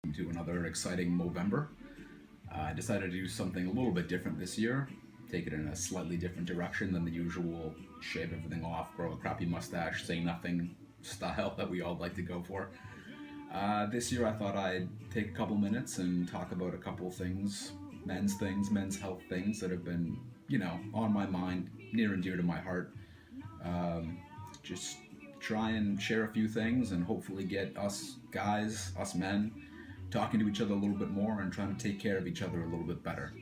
To another exciting Movember. I decided to do something a little bit different this year, take it in a slightly different direction than the usual shave everything off, grow a crappy mustache, say nothing style that we all like to go for. This year I thought I'd take a couple minutes and talk about a couple things, men's health things that have been, on my mind, near and dear to my heart. Just try and share a few things and hopefully get us guys, us men, talking to each other a little bit more and trying to take care of each other a little bit better.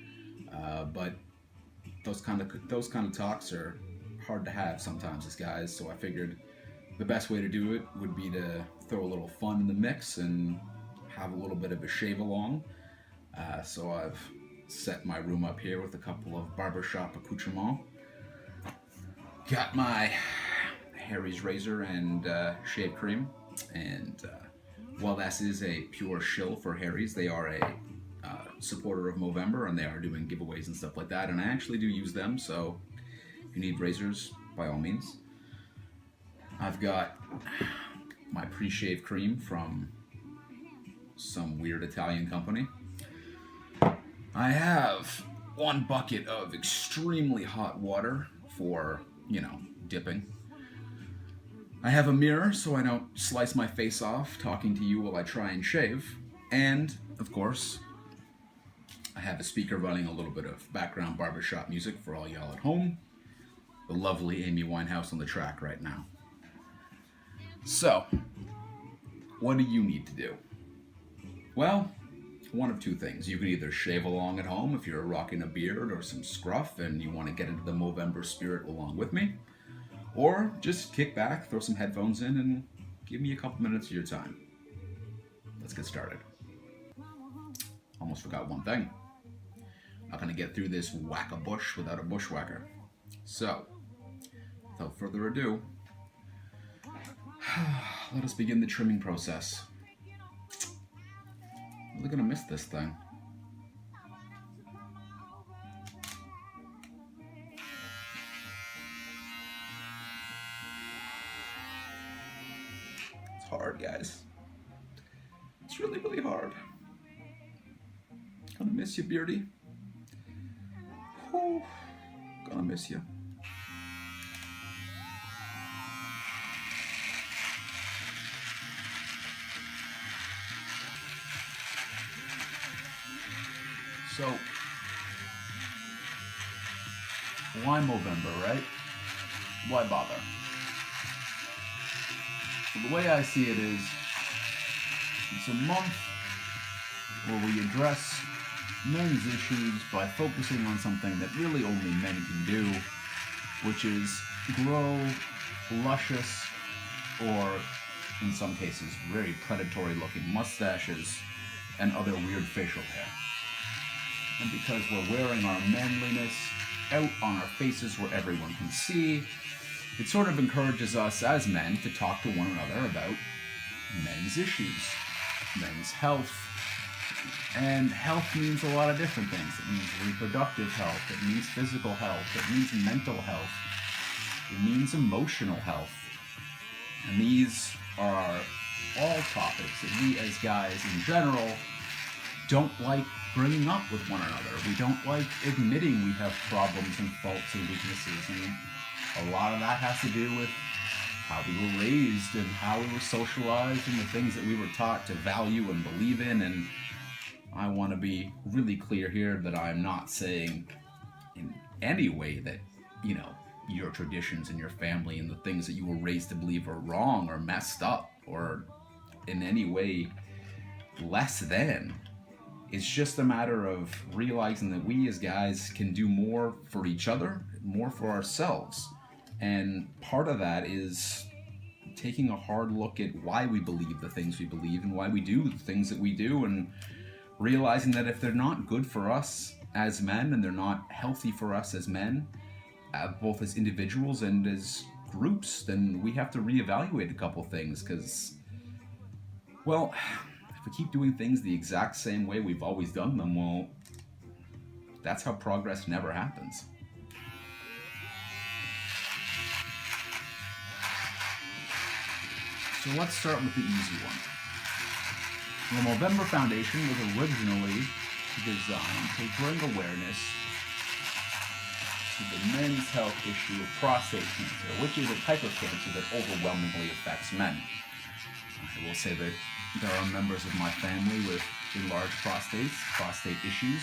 But those kind of talks are hard to have sometimes as guys, so I figured the best way to do it would be to throw a little fun in the mix and have a little bit of a shave along. So I've set my room up here with a couple of barbershop accoutrements. Got my Harry's razor and shave cream, and while this is a pure shill for Harry's, they are a supporter of Movember, and they are doing giveaways and stuff like that, and I actually do use them, so if you need razors, by all means. I've got my pre-shave cream from some weird Italian company. I have one bucket of extremely hot water for, dipping. I have a mirror so I don't slice my face off talking to you while I try and shave. And, of course, I have a speaker running a little bit of background barbershop music for all y'all at home. The lovely Amy Winehouse on the track right now. So, what do you need to do? Well, one of two things. You can either shave along at home if you're rocking a beard or some scruff and you want to get into the Movember spirit along with me. Or just kick back, throw some headphones in, and give me a couple minutes of your time. Let's get started. Almost forgot one thing. Not going to get through this whack-a-bush without a bushwhacker. So, without further ado, let us begin the trimming process. I'm really going to miss this thing. It's hard, guys. It's really, really hard. Gonna miss you, Beardy. Whew. Gonna miss you. So, why Movember, right? Why bother? So the way I see it is, it's a month where we address men's issues by focusing on something that really only men can do, which is grow luscious, or in some cases, very predatory looking mustaches and other weird facial hair. And because we're wearing our manliness out on our faces where everyone can see, it sort of encourages us as men to talk to one another about men's issues, men's health. And health means a lot of different things. It means reproductive health, it means physical health, it means mental health, it means emotional health. And these are all topics that we as guys in general don't like bringing up with one another. We don't like admitting we have problems and faults and weaknesses, and a lot of that has to do with how we were raised and how we were socialized and the things that we were taught to value and believe in. And I want to be really clear here that I'm not saying in any way that, your traditions and your family and the things that you were raised to believe are wrong or messed up or in any way less than. It's just a matter of realizing that we as guys can do more for each other, more for ourselves. And part of that is taking a hard look at why we believe the things we believe and why we do the things that we do, and realizing that if they're not good for us as men and they're not healthy for us as men, both as individuals and as groups, then we have to reevaluate a couple things, because, well, if we keep doing things the exact same way we've always done them, well, that's how progress never happens. So let's start with the easy one. The Movember Foundation was originally designed to bring awareness to the men's health issue of prostate cancer, which is a type of cancer that overwhelmingly affects men. I will say that there are members of my family with enlarged prostate issues.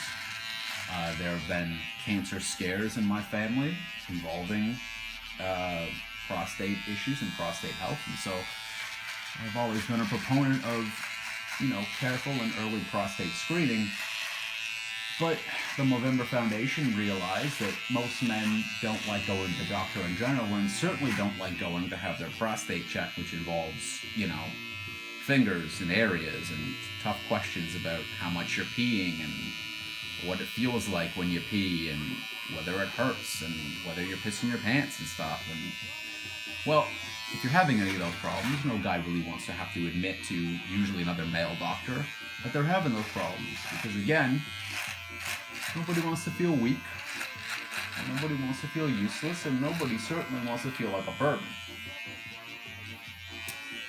There have been cancer scares in my family involving prostate issues and prostate health, and so I've always been a proponent of, careful and early prostate screening. But the Movember Foundation realized that most men don't like going to the doctor in general, and certainly don't like going to have their prostate checked, which involves, fingers and areas and tough questions about how much you're peeing and what it feels like when you pee and whether it hurts and whether you're pissing your pants and stuff. And, well, if you're having any of those problems, no guy really wants to have to admit to usually another male doctor that they're having those problems. Because again, nobody wants to feel weak, and nobody wants to feel useless, and nobody certainly wants to feel like a burden.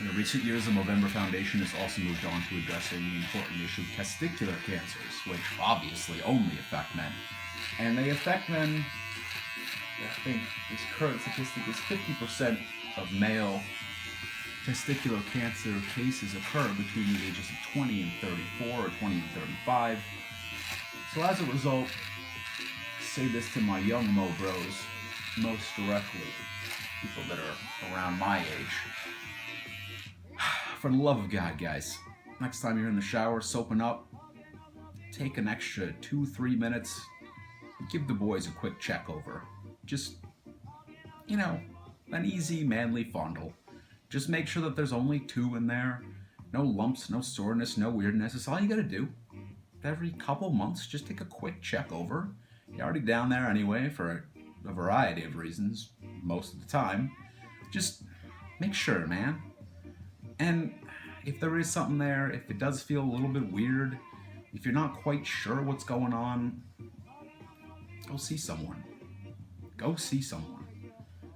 In the recent years, the Movember Foundation has also moved on to addressing the important issue of testicular cancers, which obviously only affect men. And they affect men, I think this current statistic is 50% of male testicular cancer cases occur between the ages of 20 and 34 or 20 and 35. So as a result, I say this to my young Mo bros most directly, people that are around my age. For the love of God, guys, next time you're in the shower soaping up, take an extra 2-3 minutes, give the boys a quick check over. Just, an easy manly fondle. Just make sure that there's only 2 in there. No lumps, no soreness, no weirdness. That's all you gotta do. Every couple months, just take a quick check over. You're already down there anyway for a variety of reasons, most of the time. Just make sure, man. And if there is something there, if it does feel a little bit weird, if you're not quite sure what's going on, go see someone. Go see someone.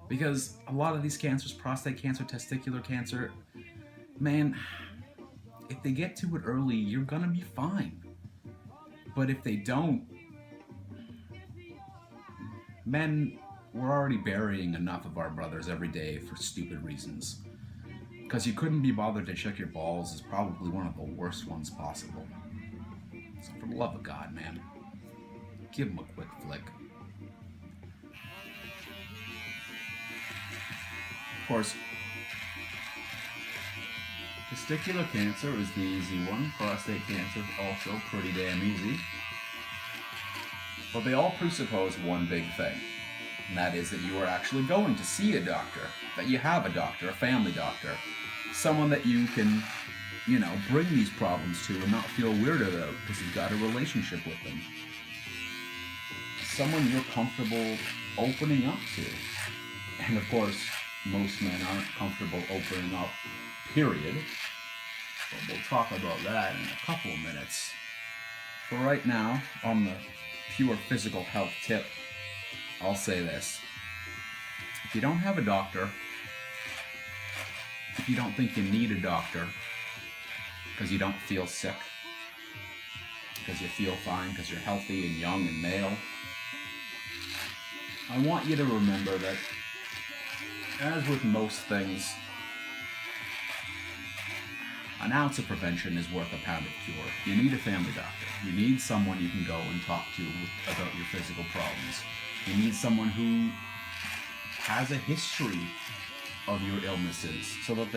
Because a lot of these cancers, prostate cancer, testicular cancer, man, if they get to it early, you're gonna be fine. But if they don't, men, we're already burying enough of our brothers every day for stupid reasons. Because you couldn't be bothered to check your balls is probably one of the worst ones possible. So for the love of God, man, give them a quick flick. Of course, testicular cancer is the easy one. Prostate cancer is also pretty damn easy. But they all presuppose one big thing, and that is that you are actually going to see a doctor, that you have a doctor, a family doctor, someone that you can, bring these problems to and not feel weirded out because you've got a relationship with them. Someone you're comfortable opening up to. And of course, most men aren't comfortable opening up, period. But we'll talk about that in a couple of minutes. For right now, on the pure physical health tip, I'll say this. If you don't have a doctor, if you don't think you need a doctor, because you don't feel sick, because you feel fine, because you're healthy and young and male, I want you to remember that, as with most things, an ounce of prevention is worth a pound of cure. You need a family doctor. You need someone you can go and talk to about your physical problems. You need someone who has a history of your illnesses so that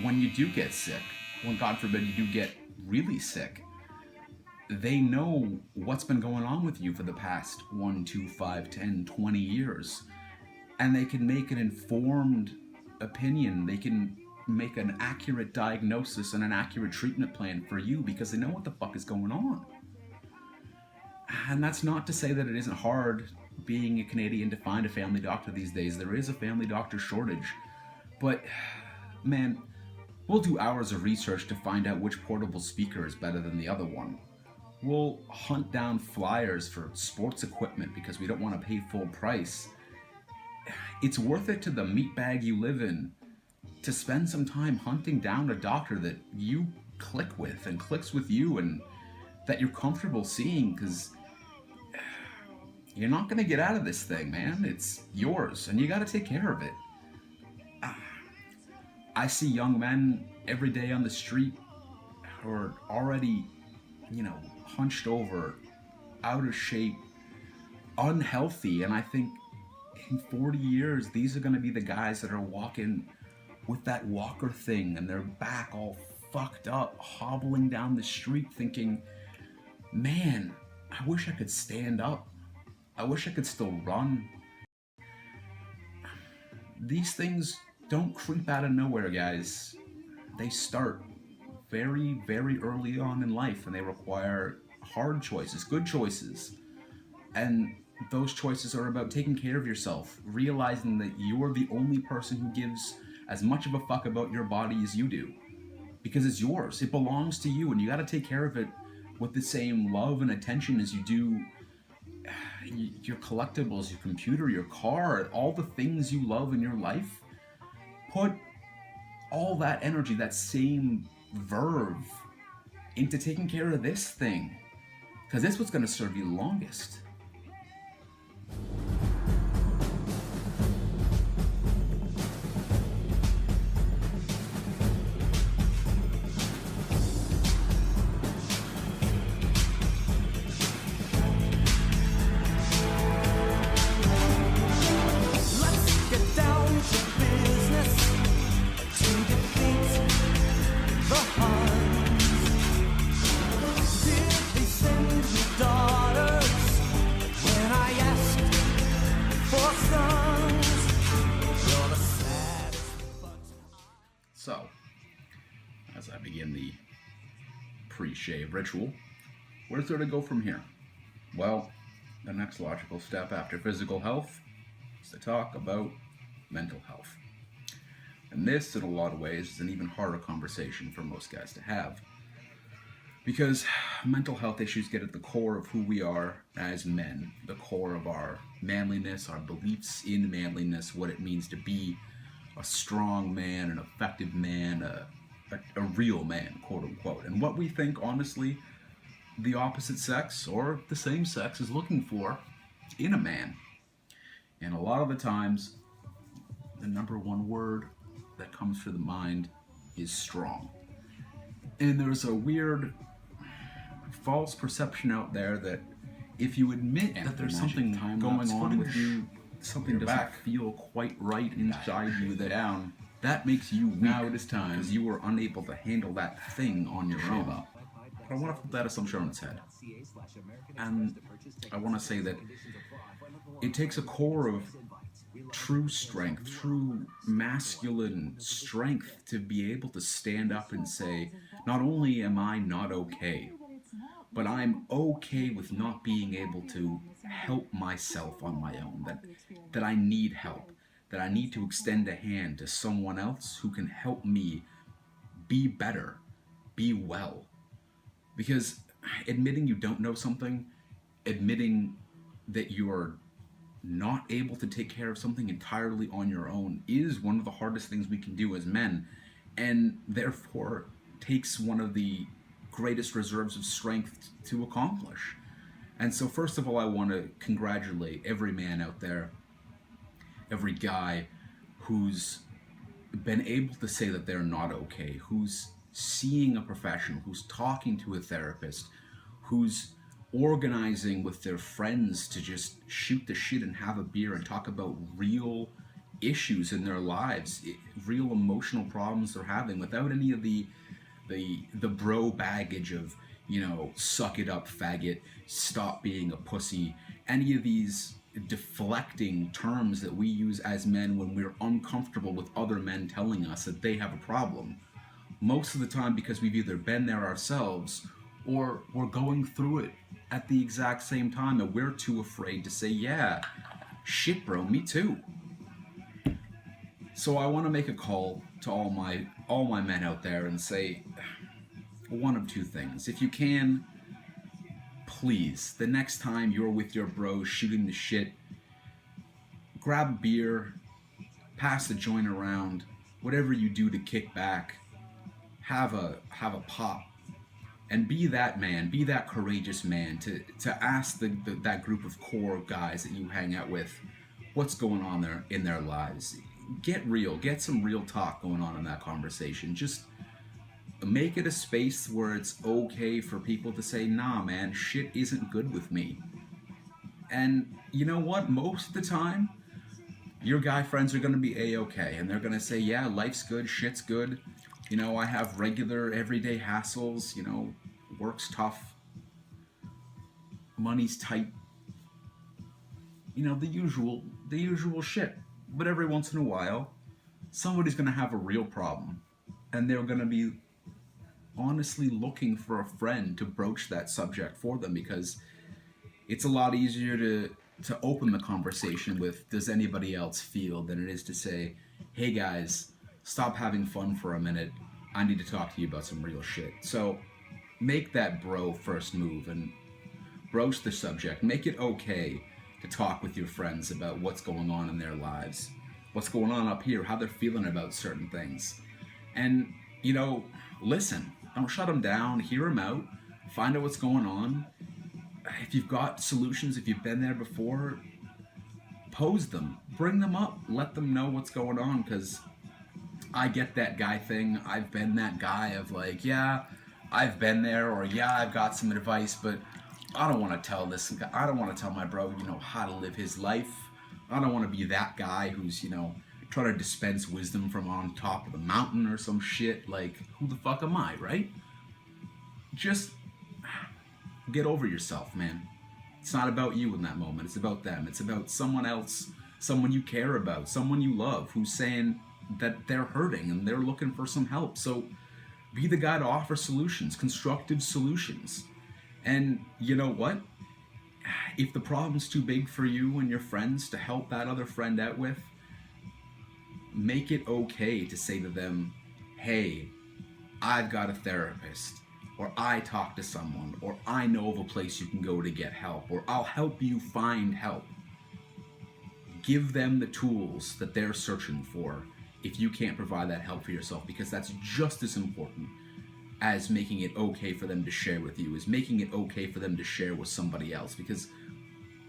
when you do get sick, when God forbid you do get really sick, they know what's been going on with you for the past 1, 2, 5, 10, 20 years. And they can make an informed opinion. They can make an accurate diagnosis and an accurate treatment plan for you because they know what the fuck is going on. And that's not to say that it isn't hard being a Canadian to find a family doctor these days. There is a family doctor shortage. But, man, we'll do hours of research to find out which portable speaker is better than the other one. We'll hunt down flyers for sports equipment because we don't want to pay full price. It's worth it to the meat bag you live in to spend some time hunting down a doctor that you click with and clicks with you and that you're comfortable seeing, because you're not going to get out of this thing, man. It's yours and you got to take care of it. I see young men every day on the street who are already, hunched over, out of shape, unhealthy, and I think in 40 years, these are going to be the guys that are walking with that walker thing and their back all fucked up, hobbling down the street thinking, man, I wish I could stand up. I wish I could still run. These things don't creep out of nowhere, guys. They start very, very early on in life, and they require hard choices, good choices. And those choices are about taking care of yourself, realizing that you're the only person who gives as much of a fuck about your body as you do. Because it's yours. It belongs to you, and you gotta take care of it with the same love and attention as you do your collectibles, your computer, your car, all the things you love in your life. Put all that energy, that same verve, into taking care of this thing. Because that's what's gonna serve you the longest. So, as I begin the pre-shave ritual, where's there to go from here? Well, the next logical step after physical health is to talk about mental health. And this, in a lot of ways, is an even harder conversation for most guys to have. Because mental health issues get at the core of who we are as men, the core of our manliness, our beliefs in manliness, what it means to be a strong man, an effective man, a real man, quote unquote. And what we think, honestly, the opposite sex or the same sex is looking for in a man. And a lot of the times, the number one word that comes to the mind is strong. And there's a weird false perception out there that if you admit that there's something going on with you, something doesn't feel quite right inside you, that makes you weak. Now it is time, because you were unable to handle that thing on your own. But I want to flip that assumption on its head. And I want to say that it takes a core of true strength, true masculine strength to be able to stand up and say, not only am I not okay, but I'm okay with not being able to help myself on my own, that I need help, that I need to extend a hand to someone else who can help me be better, be well. Because admitting you don't know something, admitting that you're not able to take care of something entirely on your own is one of the hardest things we can do as men, and therefore takes one of the greatest reserves of strength to accomplish. And so first of all, I want to congratulate every man out there, every guy who's been able to say that they're not okay, who's seeing a professional, who's talking to a therapist, who's organizing with their friends to just shoot the shit and have a beer and talk about real issues in their lives, real emotional problems they're having, without any of the bro baggage of, suck it up, faggot, stop being a pussy, any of these deflecting terms that we use as men when we're uncomfortable with other men telling us that they have a problem. Most of the time because we've either been there ourselves or we're going through it at the exact same time, and we're too afraid to say, yeah, shit bro, me too. So I want to make a call to all my men out there and say one of two things. If you can, please, the next time you're with your bros shooting the shit, grab a beer, pass the joint around, whatever you do to kick back, have a pop and be that man, be that courageous man to ask that group of core guys that you hang out with what's going on there in their lives. Get real, get some real talk going on in that conversation. Just make it a space where it's okay for people to say, nah, man, shit isn't good with me. And you know what? Most of the time, your guy friends are going to be A-okay. And they're going to say, yeah, life's good, shit's good. You know, I have regular, everyday hassles. You know, work's tough. Money's tight. You know, the usual shit. But every once in a while, somebody's going to have a real problem. And they're going to be honestly looking for a friend to broach that subject for them, because it's a lot easier to open the conversation with, does anybody else feel, than it is to say, hey guys, stop having fun for a minute. I need to talk to you about some real shit. So make that bro first move and broach the subject. Make it okay to talk with your friends about what's going on in their lives, what's going on up here, how they're feeling about certain things. And, you know, listen. Don't shut them down. Hear them out. Find out what's going on. If you've got solutions, if you've been there before, pose them. Bring them up. Let them know what's going on, because I get that guy thing. I've been that guy of like, yeah, I've been there, or yeah, I've got some advice, but I don't want to tell this guy. I don't want to tell my bro, you know, how to live his life. I don't want to be that guy who's, you know, trying to dispense wisdom from on top of the mountain or some shit. Like, who the fuck am I, right? Just get over yourself, man. It's not about you in that moment. It's about them. It's about someone else, someone you care about, someone you love, who's saying that they're hurting and they're looking for some help. So be the guy to offer solutions, constructive solutions. And you know what? If the problem's too big for you and your friends to help that other friend out with, make it okay to say to them, hey, I've got a therapist, or I talk to someone, or I know of a place you can go to get help, or I'll help you find help. Give them the tools that they're searching for if you can't provide that help for yourself, because that's just as important as making it okay for them to share with you, is making it okay for them to share with somebody else. Because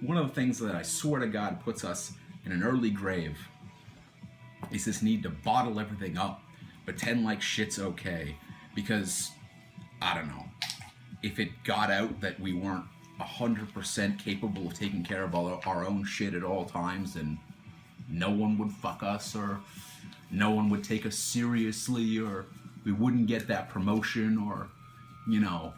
one of the things that I swear to God puts us in an early grave is this need to bottle everything up, pretend like shit's okay, because, I don't know, if it got out that we weren't 100% capable of taking care of all our own shit at all times, then no one would fuck us, or no one would take us seriously, or we wouldn't get that promotion, or, you know,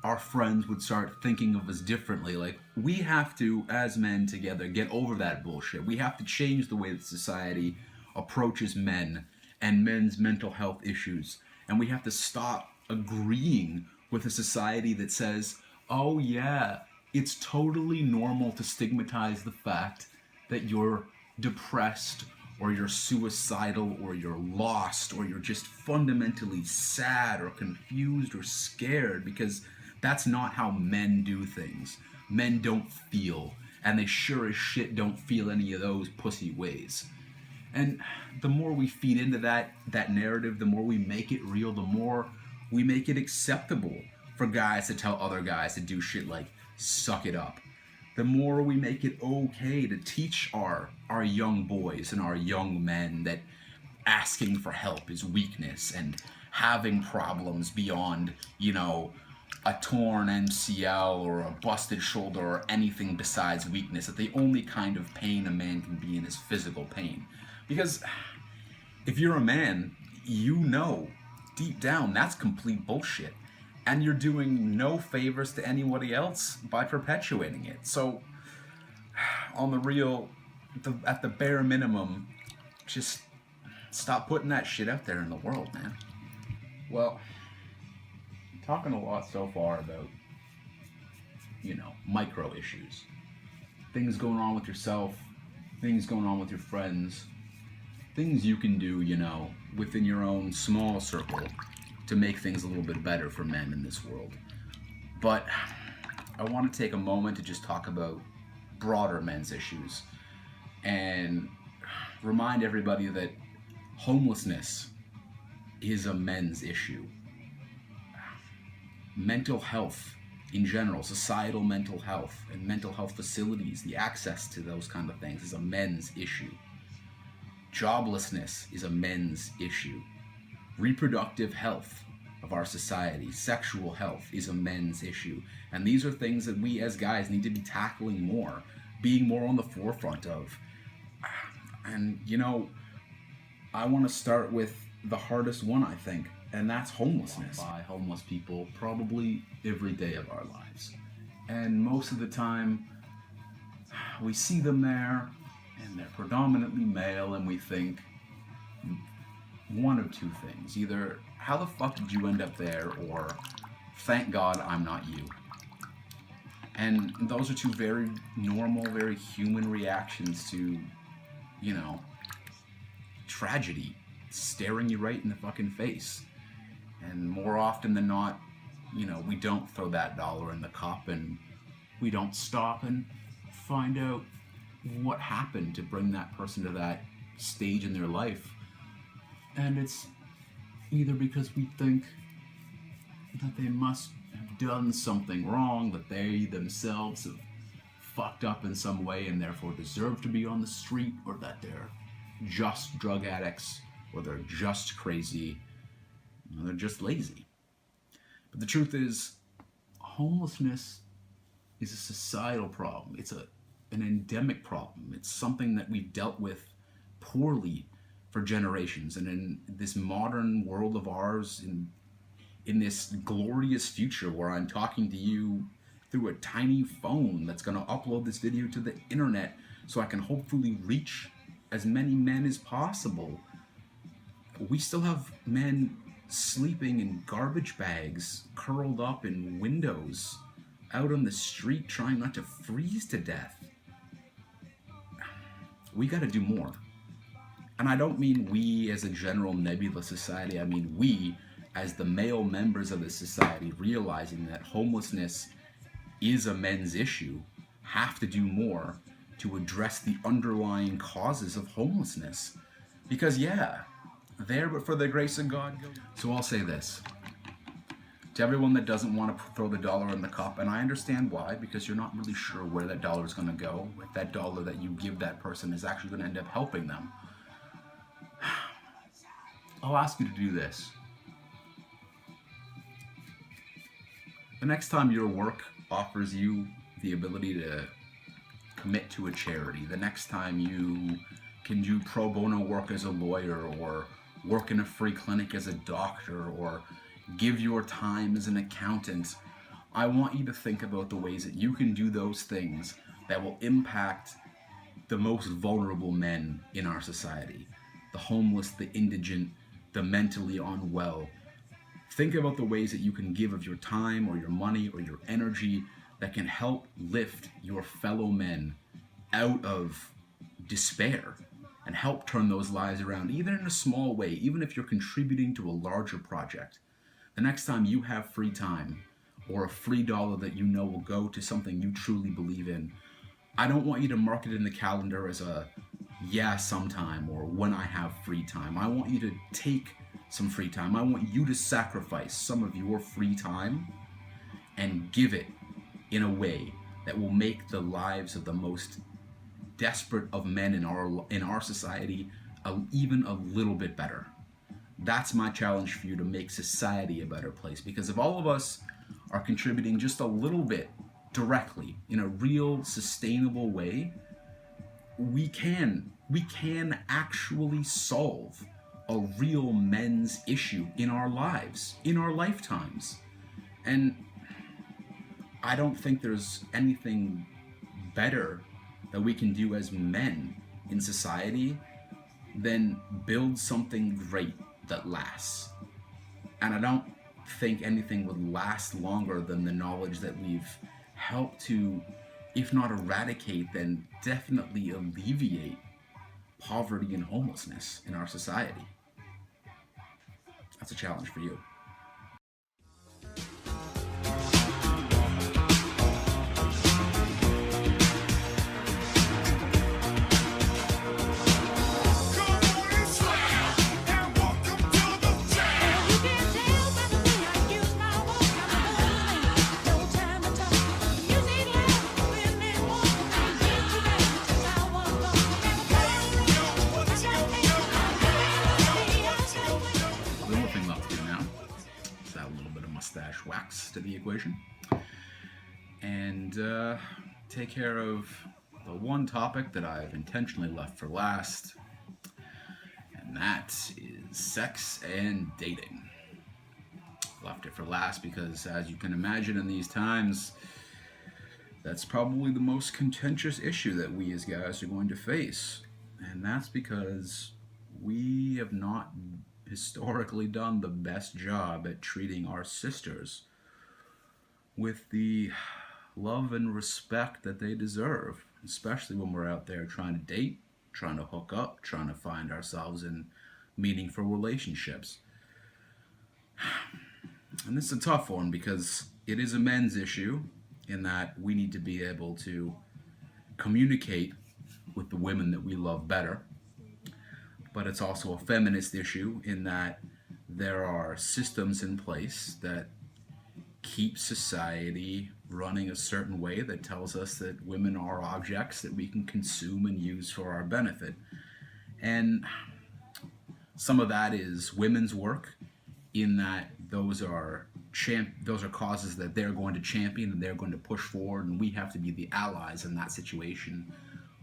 our friends would start thinking of us differently. Like, we have to, as men together, get over that bullshit. We have to change the way that society approaches men and men's mental health issues. And we have to stop agreeing with a society that says, oh yeah, it's totally normal to stigmatize the fact that you're depressed, or you're suicidal, or you're lost, or you're just fundamentally sad or confused or scared, because that's not how men do things. Men don't feel, and they sure as shit don't feel any of those pussy ways. And the more we feed into that narrative, the more we make it real, the more we make it acceptable for guys to tell other guys to do shit like suck it up. The more we make it okay to teach our young boys and our young men that asking for help is weakness, and having problems beyond, you know, a torn MCL or a busted shoulder or anything besides weakness, that the only kind of pain a man can be in is physical pain. Because if you're a man, you know deep down that's complete bullshit. And you're doing no favors to anybody else by perpetuating it. So, on the real, at the bare minimum, just stop putting that shit out there in the world, man. Well, talking a lot so far about, you know, micro issues. Things going on with yourself, things going on with your friends, things you can do, you know, within your own small circle to make things a little bit better for men in this world. But I want to take a moment to just talk about broader men's issues and remind everybody that homelessness is a men's issue. Mental health in general, societal mental health and mental health facilities, the access to those kind of things is a men's issue. Joblessness is a men's issue. Reproductive health of our society, sexual health is a men's issue. And these are things that we as guys need to be tackling more, being more on the forefront of. And, you know, I want to start with the hardest one, I think, and that's homelessness. By homeless people probably every day of our lives. And most of the time, we see them there, and they're predominantly male, and we think one of two things. Either, how the fuck did you end up there, or thank God I'm not you. And those are two very normal, very human reactions to, you know, tragedy staring you right in the fucking face. And more often than not, you know, we don't throw that dollar in the cup, and we don't stop and find out what happened to bring that person to that stage in their life. And it's either because we think that they must have done something wrong, that they themselves have fucked up in some way and therefore deserve to be on the street, or that they're just drug addicts, or they're just crazy, or they're just lazy. But the truth is, homelessness is a societal problem. It's an endemic problem. It's something that we've dealt with poorly for generations. And in this modern world of ours, in this glorious future where I'm talking to you through a tiny phone that's going to upload this video to the internet so I can hopefully reach as many men as possible, we still have men sleeping in garbage bags, curled up in windows, out on the street trying not to freeze to death. We got to do more. And I don't mean we as a general nebula society. I mean we as the male members of the society, realizing that homelessness is a men's issue, have to do more to address the underlying causes of homelessness. Because yeah, there but for the grace of God. So I'll say this to everyone that doesn't want to throw the dollar in the cup, and I understand why, because you're not really sure where that dollar is going to go, if that dollar that you give that person is actually going to end up helping them. I'll ask you to do this. The next time your work offers you the ability to commit to a charity, the next time you can do pro bono work as a lawyer, or work in a free clinic as a doctor, or give your time as an accountant, I want you to think about the ways that you can do those things that will impact the most vulnerable men in our society. The homeless, the indigent, the mentally unwell. Think about the ways that you can give of your time or your money or your energy that can help lift your fellow men out of despair and help turn those lives around, even in a small way, even if you're contributing to a larger project. The next time you have free time or a free dollar that you know will go to something you truly believe in, I don't want you to mark it in the calendar as a yeah sometime or when I have free time. I want you to take some free time. I want you to sacrifice some of your free time and give it in a way that will make the lives of the most desperate of men in our society even a little bit better. That's my challenge for you, to make society a better place. Because if all of us are contributing just a little bit directly in a real sustainable way, we can actually solve a real men's issue in our lives, in our lifetimes. And I don't think there's anything better that we can do as men in society than build something great that lasts. And I don't think anything would last longer than the knowledge that we've helped to, if not eradicate, then definitely alleviate poverty and homelessness in our society. That's a challenge for you. equation, and take care of the one topic that I've intentionally left for last, and that is sex and dating. Left it for last because, as you can imagine in these times, that's probably the most contentious issue that we as guys are going to face. And that's because we have not historically done the best job at treating our sisters with the love and respect that they deserve, especially when we're out there trying to date, trying to hook up, trying to find ourselves in meaningful relationships. And this is a tough one because it is a men's issue in that we need to be able to communicate with the women that we love better. But it's also a feminist issue in that there are systems in place that keep society running a certain way that tells us that women are objects that we can consume and use for our benefit. And some of that is women's work, in that those are causes that they're going to champion and they're going to push forward, and we have to be the allies in that situation.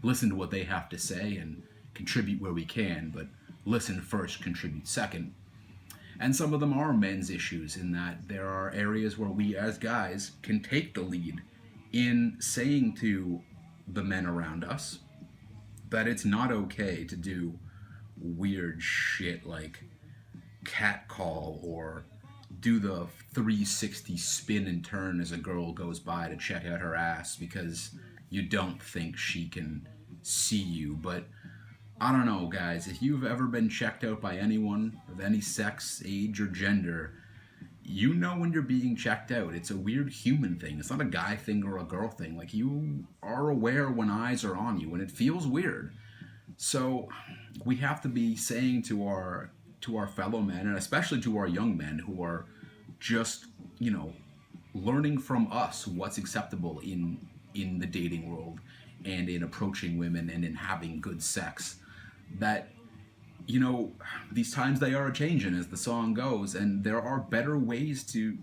Listen to what they have to say and contribute where we can, but listen first, contribute second. And some of them are men's issues in that there are areas where we as guys can take the lead in saying to the men around us that it's not okay to do weird shit like catcall or do the 360 spin and turn as a girl goes by to check out her ass because you don't think she can see you. But I don't know, guys, if you've ever been checked out by anyone of any sex, age, or gender, you know when you're being checked out. It's a weird human thing. It's not a guy thing or a girl thing. Like, you are aware when eyes are on you, and it feels weird. So we have to be saying to our fellow men, and especially to our young men who are just, learning from us what's acceptable in the dating world and in approaching women and in having good sex, that, these times they are a-changing, as the song goes, and there are better ways to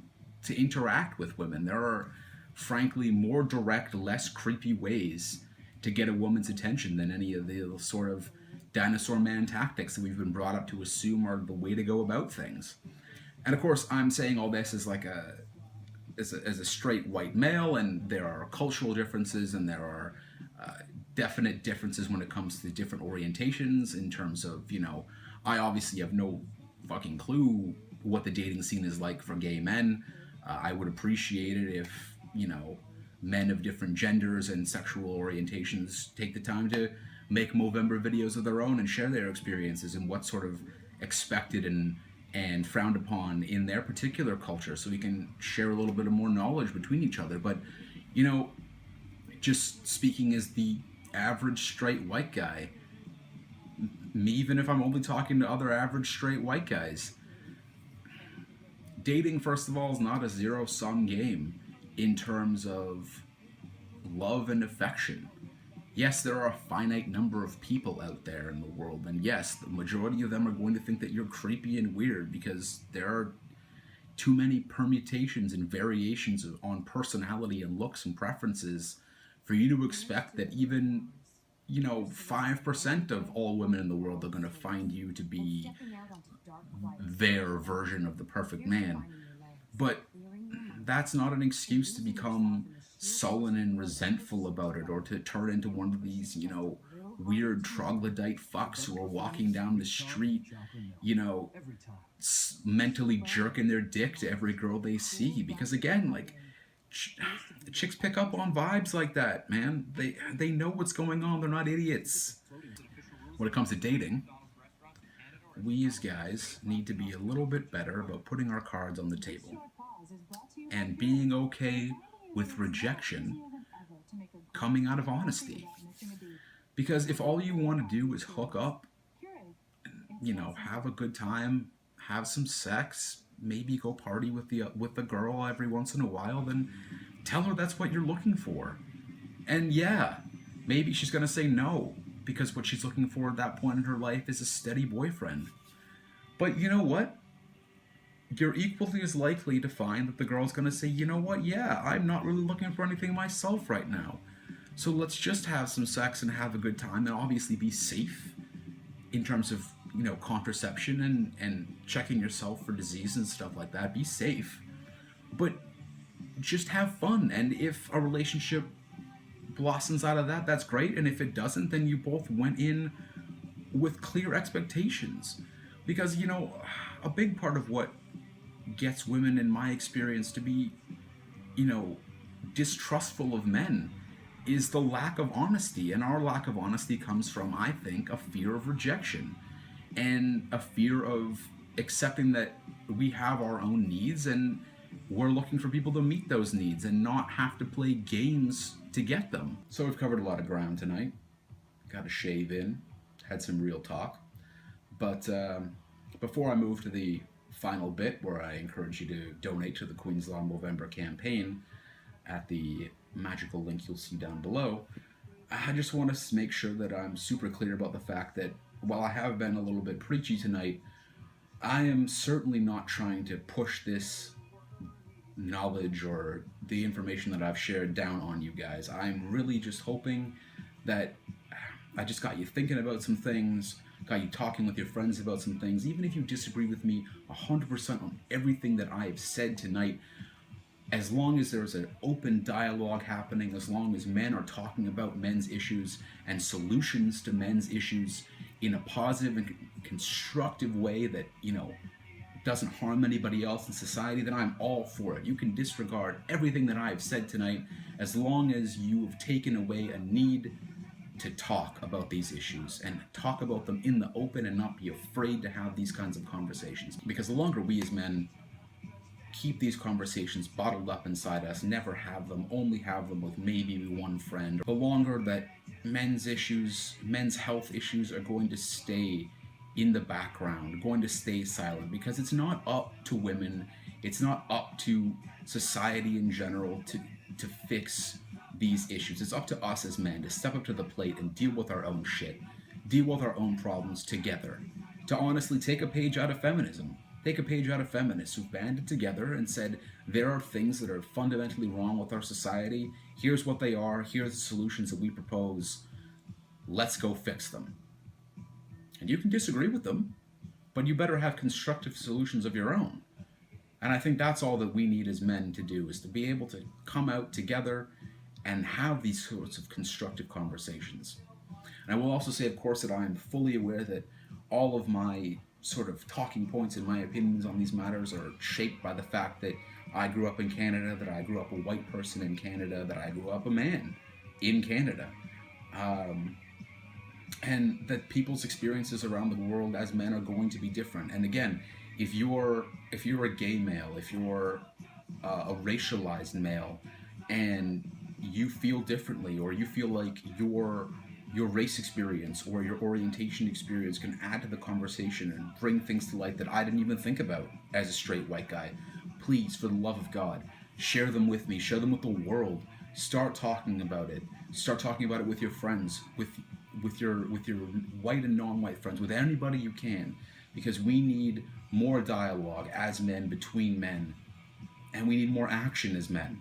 interact with women. There are, frankly, more direct, less creepy ways to get a woman's attention than any of the sort of dinosaur man tactics that we've been brought up to assume are the way to go about things. And of course, I'm saying all this as a straight white male, and there are cultural differences, and there are definite differences when it comes to different orientations in terms of, I obviously have no fucking clue what the dating scene is like for gay men. I would appreciate it if, men of different genders and sexual orientations take the time to make Movember videos of their own and share their experiences and what's sort of expected and frowned upon in their particular culture, so we can share a little bit of more knowledge between each other. But, just speaking as the average straight white guy, even if I'm only talking to other average straight white guys, dating, first of all, is not a zero-sum game in terms of love and affection. Yes, there are a finite number of people out there in the world, and yes, the majority of them are going to think that you're creepy and weird because there are too many permutations and variations on personality and looks and preferences for you to expect that even, 5% of all women in the world are going to find you to be their version of the perfect man. But that's not an excuse to become sullen and resentful about it, or to turn into one of these, weird troglodyte fucks who are walking down the street, mentally jerking their dick to every girl they see. Because again, chicks pick up on vibes like that, man. They know what's going on. They're not idiots. When it comes to dating, we as guys need to be a little bit better about putting our cards on the table and being okay with rejection coming out of honesty. Because if all you want to do is hook up, have a good time, have some sex, maybe go party with the girl every once in a while, then tell her that's what you're looking for. And yeah, maybe she's going to say no, because what she's looking for at that point in her life is a steady boyfriend. But you know what? you're equally as likely to find that the girl's going to say, you know what, yeah, I'm not really looking for anything myself right now. So let's just have some sex and have a good time, and obviously be safe in terms of, contraception and checking yourself for disease and stuff like that. Be safe. But just have fun. And if a relationship blossoms out of that, that's great. And if it doesn't, then you both went in with clear expectations. Because, a big part of what gets women, in my experience, to be, you know, distrustful of men is the lack of honesty. And our lack of honesty comes from, I think, a fear of rejection and a fear of accepting that we have our own needs and we're looking for people to meet those needs and not have to play games to get them. So we've covered a lot of ground tonight. Got a shave in, had some real talk. But before I move to the final bit, where I encourage you to donate to the Queen's Law Movember campaign at the magical link you'll see down below, I just want to make sure that I'm super clear about the fact that while I have been a little bit preachy tonight, I am certainly not trying to push this knowledge or the information that I've shared down on you guys. I'm really just hoping that I just got you thinking about some things, got you talking with your friends about some things. Even if you disagree with me 100% on everything that I have said tonight, as long as there's an open dialogue happening, as long as men are talking about men's issues and solutions to men's issues in a positive and constructive way that, doesn't harm anybody else in society, then I'm all for it. You can disregard everything that I've said tonight as long as you have taken away a need to talk about these issues and talk about them in the open and not be afraid to have these kinds of conversations. Because the longer we as men keep these conversations bottled up inside us, never have them, only have them with maybe one friend, the longer that men's health issues are going to stay in the background, going to stay silent, because it's not up to women, it's not up to society in general to fix these issues. It's up to us as men to step up to the plate and deal with our own shit, deal with our own problems together, to honestly take a page out of feminism. Take a page out of feminists who've banded together and said, there are things that are fundamentally wrong with our society. Here's what they are. Here's the solutions that we propose. Let's go fix them. And you can disagree with them, but you better have constructive solutions of your own. And I think that's all that we need as men to do, is to be able to come out together and have these sorts of constructive conversations. And I will also say, of course, that I am fully aware that all of my sort of talking points and my opinions on these matters are shaped by the fact that I grew up in Canada, that I grew up a white person in Canada, that I grew up a man in Canada. And that people's experiences around the world as men are going to be different. And again, if you're a gay male, if you're a racialized male, and you feel differently, or you feel like your race experience or your orientation experience can add to the conversation and bring things to light that I didn't even think about as a straight white guy, please, for the love of God, share them with me, share them with the world. Start talking about it. Start talking about it with your friends, with your white and non-white friends, with anybody you can, because we need more dialogue as men, between men, and we need more action as men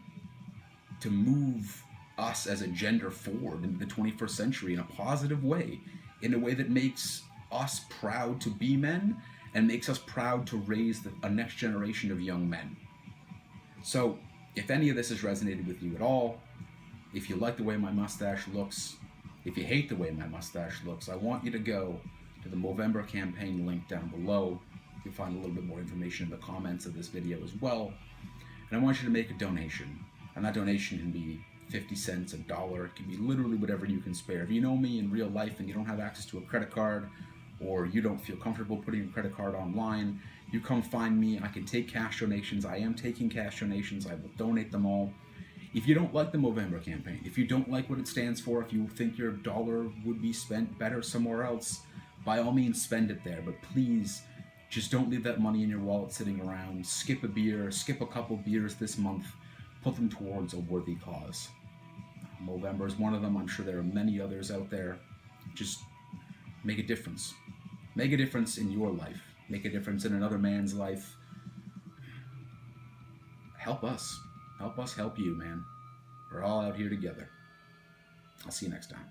to move us as a gender forward into the 21st century in a positive way, in a way that makes us proud to be men and makes us proud to raise a next generation of young men. So if any of this has resonated with you at all, if you like the way my mustache looks, if you hate the way my mustache looks, I want you to go to the Movember campaign link down below. You'll find a little bit more information in the comments of this video as well. And I want you to make a donation. And that donation can be 50 cents, $1. It can be literally whatever you can spare. If you know me in real life and you don't have access to a credit card, or you don't feel comfortable putting a credit card online, you come find me. I can take cash donations. I am taking cash donations. I will donate them all. If you don't like the Movember campaign, if you don't like what it stands for, if you think your dollar would be spent better somewhere else, by all means spend it there. But please, just don't leave that money in your wallet sitting around. Skip a beer, skip a couple beers this month. Put them towards a worthy cause. Movember is one of them. I'm sure there are many others out there. Just make a difference. Make a difference in your life. Make a difference in another man's life. help us. Help us help you, man. We're all out here together. I'll see you next time.